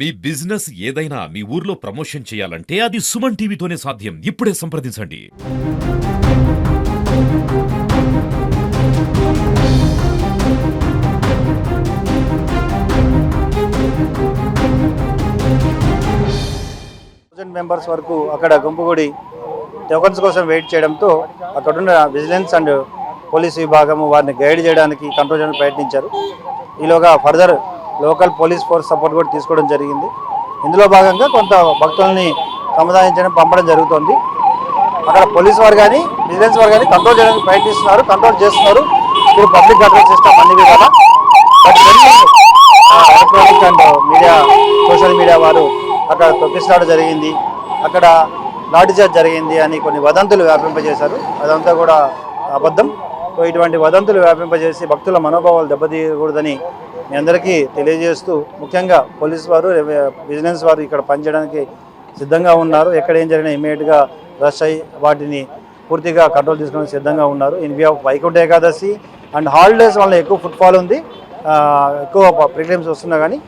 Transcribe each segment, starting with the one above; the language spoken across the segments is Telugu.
మీ బిజినెస్ ఏదైనా మీ ఊర్లో ప్రమోషన్ చేయాలంటే అది సుమన్ టీవీతోనే సాధ్యం. ఇప్పుడే సంప్రదించండి. మెంబర్స్ వరకు అక్కడ గుంపుగూడి టోకన్స్ కోసం వెయిట్ చేయడంతో అక్కడున్న విజిలెన్స్ అండ్ పోలీస్ విభాగం వారిని గైడ్ చేయడానికి కంట్రోల్ చేయడానికి ప్రయత్నించారు. ఈలోగా further local police force support కూడా తీసుకోవడం జరిగింది. ఇందులో భాగంగా కొంత భక్తుల్ని సముదాయించడం పంపడం జరుగుతుంది. అక్కడ పోలీస్ వారు కానీ విజిలెన్స్ వారు కానీ కంట్రోల్ చేయడానికి ప్రయత్నిస్తున్నారు, కంట్రోల్ చేస్తున్నారు. ఇప్పుడు పబ్లిక్ కంట్రోల్ సిస్టమ్ అన్ని కదా. But electronic and media social media వారు అక్కడ తొక్కిసలాట జరిగింది, అక్కడ లాఠీచార్జ్ జరిగింది అని కొన్ని వదంతులు వ్యాపింపజేశారు. అదంతా కూడా అబద్ధం. సో ఇటువంటి వదంతులు వ్యాపింపజేసి భక్తుల మనోభావాలు దెబ్బతీయకూడదని మీ అందరికీ తెలియజేస్తూ, ముఖ్యంగా పోలీస్ వారు విజిలెన్స్ వారు ఇక్కడ పనిచేయడానికి సిద్ధంగా ఉన్నారు. ఎక్కడ ఏం జరిగినా ఇమీడియట్గా రష్ అయ్యి వాటిని పూర్తిగా కంట్రోల్ తీసుకోవడానికి సిద్ధంగా ఉన్నారు. In view of Vaikuntha Ekadashi and holidays వల్ల ఎక్కువ ఫుట్ఫాల్ ఉంది, ఎక్కువ పిల్గ్రిమ్స్ వస్తున్నా కానీ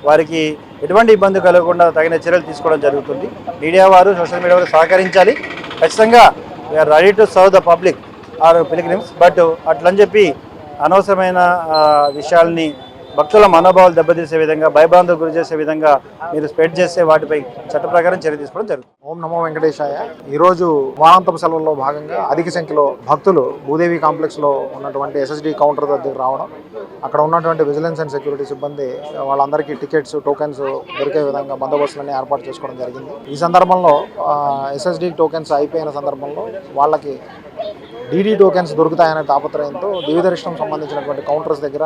వారికి ఎటువంటి ఇబ్బంది కలగకుండా తగిన చర్యలు తీసుకోవడం జరుగుతుంది. మీడియా వారు సోషల్ మీడియా వారు సహకరించాలి. ఖచ్చితంగా we are ready to serve the public or pilgrims. But అట్లని చెప్పి అనవసరమైన విషయాల్ని భక్తుల మనోభావాలు దెబ్బతీసే విధంగా, భయభ్రాంతులకు గురి చేసే విధంగా మీరు స్ప్రెడ్ చేసే వాటిపై చట్ట ప్రకారం చర్య తీసుకోవడం జరుగుతుంది. ఓం నమో వెంకటేశాయ. ఈరోజు వారాంతపు సెలవుల్లో భాగంగా అధిక సంఖ్యలో భక్తులు భూదేవి కాంప్లెక్స్లో ఉన్నటువంటి ఎస్ఎస్డి కౌంటర్ దగ్గర రావడం, అక్కడ ఉన్నటువంటి విజిలెన్స్ అండ్ సెక్యూరిటీ సిబ్బంది వాళ్ళందరికీ టికెట్స్, టోకెన్స్ దొరికే విధంగా బందోబస్తులన్నీ ఏర్పాటు చేసుకోవడం జరిగింది. ఈ సందర్భంలో ఎస్ఎస్డి టోకెన్స్ అయిపోయిన సందర్భంలో వాళ్ళకి డీడీ టోకెన్స్ దొరుకుతాయనే తాపత్రయంతో దివ్యదర్శనం సంబంధించినటువంటి కౌంటర్స్ దగ్గర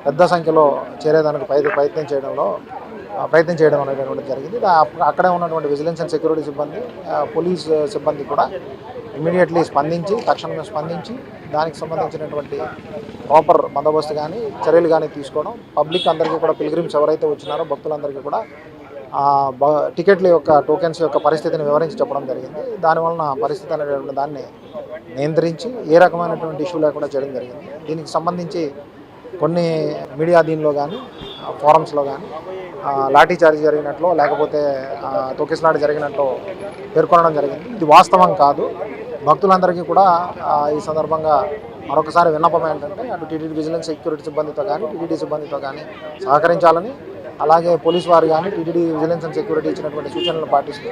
పెద్ద సంఖ్యలో చేరేదానికి ప్రయత్నం చేయడం అనేటువంటి జరిగింది. అక్కడే ఉన్నటువంటి విజిలెన్స్ అండ్ సెక్యూరిటీ సిబ్బంది, పోలీస్ సిబ్బంది కూడా ఇమీడియట్లీ తక్షణమే స్పందించి దానికి సంబంధించినటువంటి ప్రాపర్ బందోబస్తు కానీ చర్యలు కానీ తీసుకోవడం, పబ్లిక్ అందరికీ కూడా పిల్గ్రిమ్స్ ఎవరైతే వచ్చినారో భక్తులందరికీ కూడా టికెట్ల యొక్క టోకెన్స్ యొక్క పరిస్థితిని వివరించి చెప్పడం జరిగింది. దానివలన పరిస్థితి అనేటువంటి దాన్ని నియంత్రించి ఏ రకమైనటువంటి ఇష్యూ లేకుండా చేయడం జరిగింది. దీనికి సంబంధించి కొన్ని మీడియా దీనిలో కానీ ఫోరమ్స్లో కానీ లాఠీ చార్జ్ జరిగినట్లు లేకపోతే తొక్కిసలాట జరిగినట్లు పేర్కొనడం జరిగింది. ఇది వాస్తవం కాదు. భక్తులందరికీ కూడా ఈ సందర్భంగా మరొకసారి విన్నపం ఏంటంటే అటు టీటీడీ విజిలెన్స్ సెక్యూరిటీ సిబ్బందితో కానీ టీటీడీ సిబ్బందితో కానీ సహకరించాలని, అలాగే పోలీసు వారు కానీ టీటీడీ విజిలెన్స్ అండ్ సెక్యూరిటీ ఇచ్చినటువంటి సూచనలు పాటిస్తూ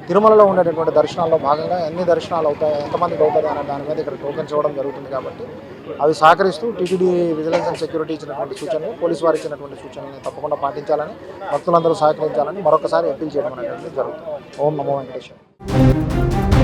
తిరుమలలో ఉండేటటువంటి దర్శనాల్లో భాగంగా ఎన్ని దర్శనాలు అవుతాయి, ఎంతమందికి అవుతుంది అనే దాని మీద ఇక్కడ టోకెన్స్ ఇవ్వడం జరుగుతుంది. కాబట్టి అవి సహకరిస్తూ టీటీడీ విజిలెన్స్ అండ్ సెక్యూరిటీ ఇచ్చినటువంటి సూచనలు, పోలీసు వారు ఇచ్చినటువంటి సూచనల్ని తప్పకుండా పాటించాలని, భక్తులందరూ సహకరించాలని మరొకసారి అప్పీల్ చేయడం అనేటువంటి జరుగుతుంది. ఓం నమో వెంకటేశ్వర.